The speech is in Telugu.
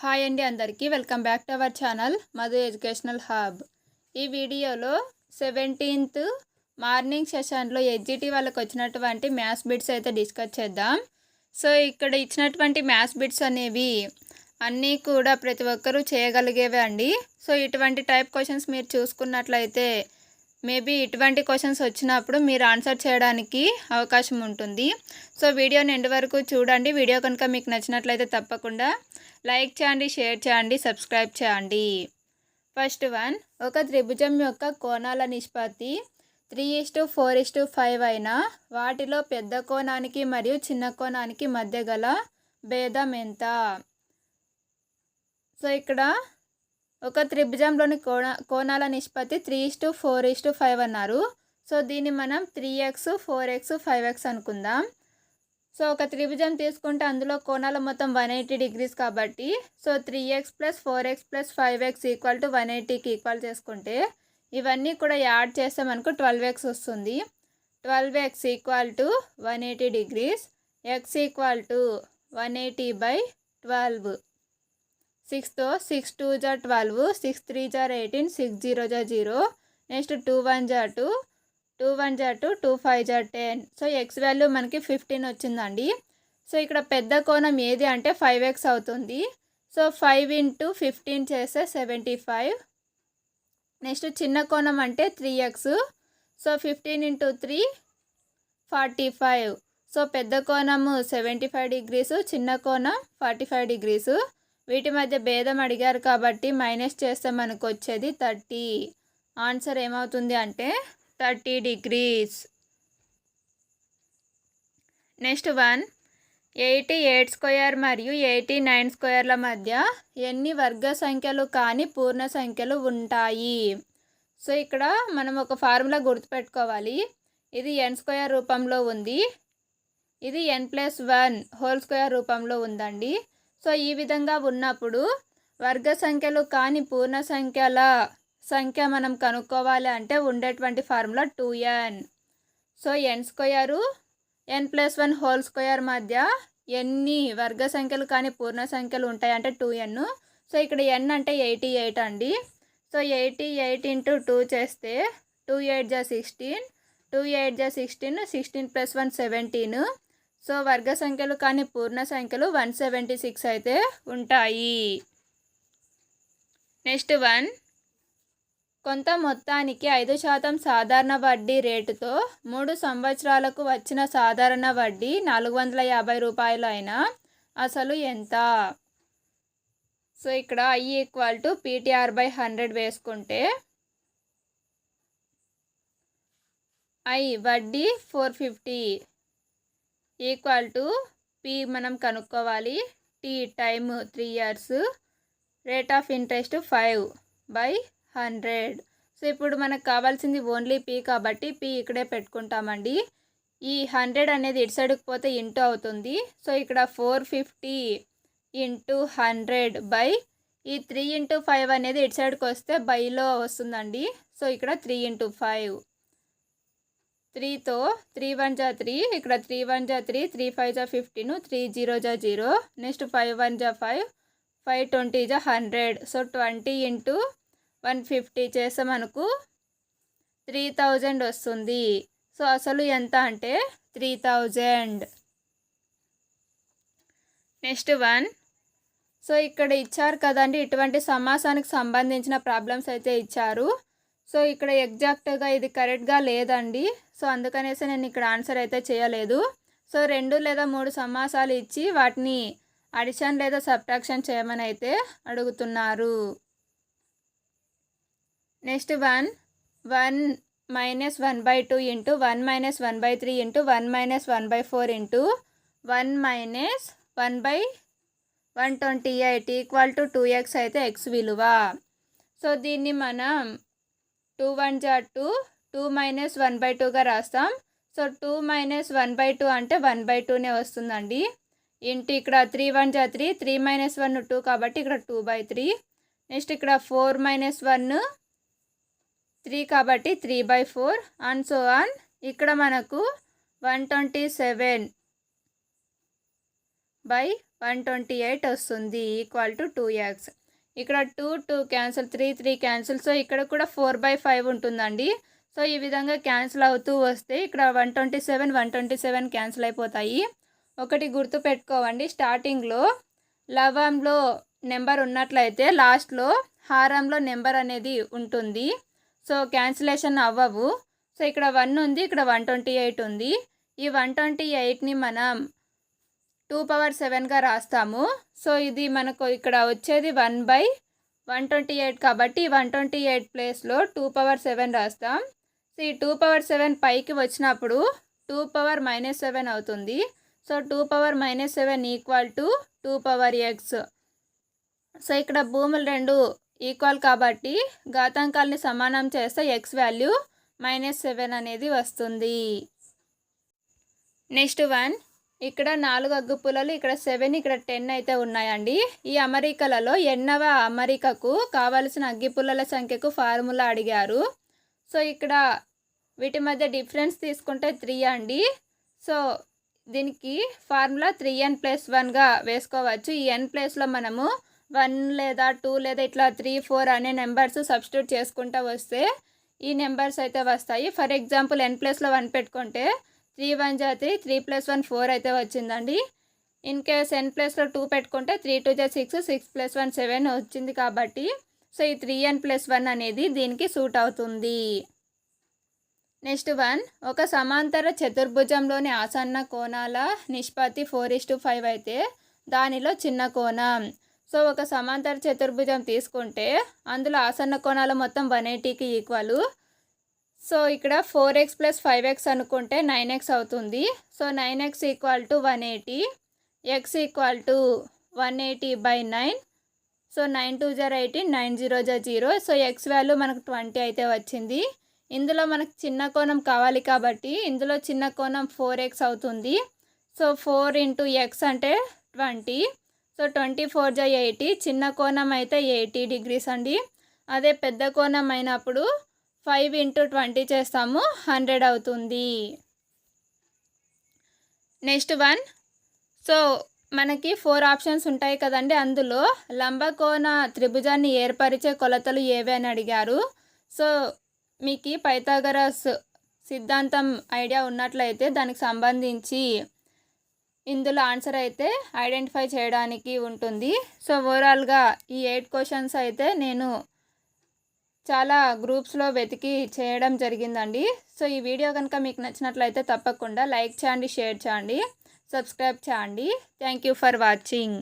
హాయ్ అండి అందరికీ welcome back to our channel Madhu educational hub. ఈ వీడియోలో 17th మార్నింగ్ సెషన్లో ఎడ్జిటి వాళ్ళకి వచ్చినటువంటి మ్యాథ్స్ బిట్స్ అయితే డిస్కస్ చేద్దాం. సో ఇక్కడ ఇచ్చినటువంటి మ్యాథ్స్ బిట్స్ అనేవి అన్నీ కూడా ప్రతి ఒక్కరూ చేయగలిగేవే అండి. సో ఇటువంటి టైప్ క్వశ్చన్స్ మీరు చూసుకున్నట్లయితే మేబీ ఇటువంటి క్వశ్చన్స్ వచ్చినప్పుడు మీరు ఆన్సర్ చేయడానికి అవకాశం ఉంటుంది. సో వీడియోని ఎండ్ వరకు చూడండి. వీడియో కనుక మీకు నచ్చినట్లయితే తప్పకుండా లైక్ చేయండి, షేర్ చేయండి, సబ్స్క్రైబ్ చేయండి. ఫస్ట్ వన్, ఒక త్రిభుజం యొక్క కోణాల నిష్పత్తి 3:4:5 అయినా వాటిలో పెద్ద కోణానికి మరియు చిన్న కోణానికి మధ్య గల భేదం ఎంత? సో ఇక్కడ ఒక త్రిభుజంలోని కోణాల నిష్పత్తి 3:4:5 అన్నారు. సో దీన్ని మనం 3x 4x 5x అనుకుందాం. సో ఒక త్రిభుజం తీసుకుంటే అందులో కోణాల మొత్తం 180 degrees కాబట్టి so 3x + 4x + 5x = 180కి equal చేసుకుంటే ఇవన్నీ కూడా యాడ్ చేస్తే మనకు 12x వస్తుంది. 12x = 180 degrees, x = 180/12. 6తో 6 2 = 12, 6 3 = 18, 6 0 = 0. Next 2 1 = 2, 2 1 = 2, 2 5 = 10. So X value మనకి 15 వచ్చిందండి. సో ఇక్కడ పెద్ద కోణం ఏది అంటే 5x అవుతుంది. సో 5 × 15 చేస్తే 75. నెక్స్ట్ చిన్న కోణం అంటే 3x. సో 15 × 3 45. సో పెద్ద కోణము 75 degrees, చిన్న కోణం 45 degrees. వీటి మధ్య భేదం అడిగారు కాబట్టి మైనస్ చేస్తే మనకు వచ్చేది 30. ఆన్సర్ ఏమవుతుంది అంటే 30 degrees. నెక్స్ట్ వన్, 88² మరియు 89² మధ్య ఎన్ని వర్గ సంఖ్యలు కానీ పూర్ణ సంఖ్యలు ఉంటాయి? సో ఇక్కడ మనం ఒక ఫార్ములా గుర్తుపెట్టుకోవాలి. ఇది n² రూపంలో ఉంది, ఇది n+1² రూపంలో ఉందండి. సో ఈ విధంగా ఉన్నప్పుడు వర్గ సంఖ్యలు కానీ పూర్ణ సంఖ్యల సంఖ్య మనం కనుక్కోవాలి అంటే ఉండేటువంటి formula 2n. So n² n+1² మధ్య ఎన్ని వర్గ సంఖ్యలు కానీ పూర్ణ సంఖ్యలు ఉంటాయి అంటే 2n. సో ఇక్కడ n అంటే 88 అండి. సో 88 × 2 చేస్తే 2 8 = 16, 2 8 = 16, 16 + 1 17. సో వర్గ సంఖ్యలు కానీ పూర్ణ సంఖ్యలు 176 అయితే ఉంటాయి. నెక్స్ట్ వన్, కొంత మొత్తానికి 5% సాధారణ వడ్డీ రేటుతో 3 సంవత్సరాలకు వచ్చిన సాధారణ వడ్డీ 450 రూపాయలు అయినా అసలు ఎంత? సో ఇక్కడ I = PTR/100 వేసుకుంటే I వడ్డీ 450 P మనం కనుక్కోవాలి, T time 3 years, rate of interest 5/100. So ఇప్పుడు మనకు కావాల్సింది ఓన్లీ P కాబట్టి P ఇక్కడే పెట్టుకుంటామండి. ఈ 100 అనేది ఇటు సైడ్కి పోతే ఇంటూ అవుతుంది. సో ఇక్కడ 450 × 100 ఈ 3 × 5 అనేది ఇటు సైడ్కి వస్తే బైలో వస్తుందండి. సో ఇక్కడ 3 × 5, 3తో 3 1 = 3, ఇక్కడ 3 1 = 3, 3 5 = 15, 3 0 = 0. నెక్స్ట్ 5 1 = 5, 5 20 = 100. సో 20 × 150 చేస్తే మనకు 3000 వస్తుంది. సో అసలు ఎంత అంటే 3000. నెక్స్ట్ వన్, సో ఇక్కడ ఇచ్చారు కదండి, ఇటువంటి సమాసానికి సంబంధించిన ప్రాబ్లమ్స్ అయితే ఇచ్చారు. సో ఇక్కడ ఎగ్జాక్ట్గా ఇది కరెక్ట్గా లేదండి. సో అందుకనేసి నేను ఇక్కడ ఆన్సర్ అయితే చేయలేదు. సో 2 లేదా 3 సమాసాలు ఇచ్చి వాటిని అడిషన్ లేదా సబ్ట్రాక్షన్ చేయమని అయితే అడుగుతున్నారు. నెక్స్ట్ వన్, 1 - 1/2 × 1 - 1/3 × 1 - 1/4 × 1 - 1/128 = 2x అయితే x విలువ. సో దీన్ని మనం 2 1 = 2, 2 - 1/2గా రాస్తాం. సో 2 - 1/2 అంటే 1/2నే వస్తుందండి. ఇంటూ ఇక్కడ 3 1 = 3, 3 - 1 2 కాబట్టి ఇక్కడ 2/3. నెక్స్ట్ ఇక్కడ 4 - 1 3 కాబట్టి 3/4 అండ్ సో ఆన్. ఇక్కడ మనకు 127 128 వస్తుంది ఈక్వల్ టు 2x. ఇక్కడ 2 క్యాన్సిల్, 3 క్యాన్సిల్. సో ఇక్కడ కూడా 4/5 ఉంటుందండి. సో ఈ విధంగా క్యాన్సిల్ అవుతూ వస్తే ఇక్కడ 127 క్యాన్సిల్ అయిపోతాయి. ఒకటి గుర్తు పెట్టుకోవండి, స్టార్టింగ్లో లవంలో నెంబర్ ఉన్నట్లయితే లాస్ట్లో హారంలో నెంబర్ అనేది ఉంటుంది. సో క్యాన్సిలేషన్ అవ్వవు. సో ఇక్కడ 1 ఉంది, ఇక్కడ 128 ఉంది. ఈ 128ని మనం 2/7గా రాస్తాము. సో ఇది మనకు ఇక్కడ వచ్చేది 1/128 కాబట్టి 128 ప్లేస్లో 2/7 రాస్తాం. సో ఈ 2/7 పైకి వచ్చినప్పుడు 2⁻−7 అవుతుంది. So 2⁻−7 equal to 2x. So ఇక్కడ భూములు రెండు ఈక్వల్ కాబట్టి ఘాతాంకాలని సమానం చేస్తే x వాల్యూ -7 అనేది వస్తుంది. నెక్స్ట్ 1, ఇక్కడ 4 అగ్గిపుల్లలు, ఇక్కడ 7, ఇక్కడ 10 అయితే ఉన్నాయండి. ఈ అమరికలలో ఎన్నవ అమరికకు కావలసిన అగ్గిపుల్లల సంఖ్యకు ఫార్ములా అడిగారు. సో ఇక్కడ వీటి మధ్య డిఫరెన్స్ తీసుకుంటే 3 అండి. సో దీనికి ఫార్ములా 3n+1గా వేసుకోవచ్చు. ఈ n ప్లేస్లో మనము 1 లేదా 2 లేదా ఇట్లా 3, 4 అనే నెంబర్స్ సబ్స్టిట్యూట్ చేసుకుంటూ వస్తే ఈ నెంబర్స్ అయితే వస్తాయి. ఫర్ ఎగ్జాంపుల్ n ప్లేస్లో 1 పెట్టుకుంటే 3 1 జా 3, 3 + 1 4 అయితే వచ్చిందండి. ఇన్ కేస్ n ప్లేస్లో 2 పెట్టుకుంటే 3 2 జా 6, 6 + 1 7 వచ్చింది కాబట్టి సో ఈ 3n+1 అనేది దీనికి సూట్ అవుతుంది. నెక్స్ట్ 1, ఒక సమాంతర చతుర్భుజంలోని ఆసన్న కోణాల నిష్పత్తి 4:5 అయితే దానిలో చిన్న కోణం. సో ఒక సమాంతర చతుర్భుజం తీసుకుంటే అందులో ఆసన్న కోణాలు మొత్తం 180కి ఈక్వల్. సో ఇక్కడ 4x + 5x అనుకుంటే 9x అవుతుంది. So 9x = 180, x = 180/9. సో 9 2 జా 18, 9 0 జా 0. సో x వాల్యూ మనకు 20 అయితే వచ్చింది. ఇందులో మనకు చిన్న కోణం కావాలి కాబట్టి ఇందులో చిన్న కోణం 4x అవుతుంది. సో 4 × x అంటే 20. సో 24 జా 80, చిన్న కోణం అయితే 80 degrees అండి. అదే పెద్ద కోణం అయినప్పుడు 5 × 20 చేస్తాము, 100 అవుతుంది. నెక్స్ట్ 1, సో మనకి 4 ఆప్షన్స్ ఉంటాయి కదండి. అందులో లంబకోణ త్రిభుజాన్ని ఏర్పరిచే కొలతలు ఏవి అని అడిగారు. సో మీకు పైథాగరస్ సిద్ధాంతం ఐడియా ఉన్నట్లయితే దానికి సంబంధించి ఇందులో ఆన్సర్ అయితే ఐడెంటిఫై చేయడానికి ఉంటుంది. సో ఓవరాల్గా ఈ 8 క్వశ్చన్స్ అయితే నేను చాలా గ్రూప్స్లో వెతికి చేయడం జరిగిందండి. సో ఈ వీడియో కనుక మీకు నచ్చినట్లయితే తప్పకుండా లైక్ చేయండి, షేర్ చేయండి, సబ్స్క్రైబ్ చేయండి. Thank you for watching.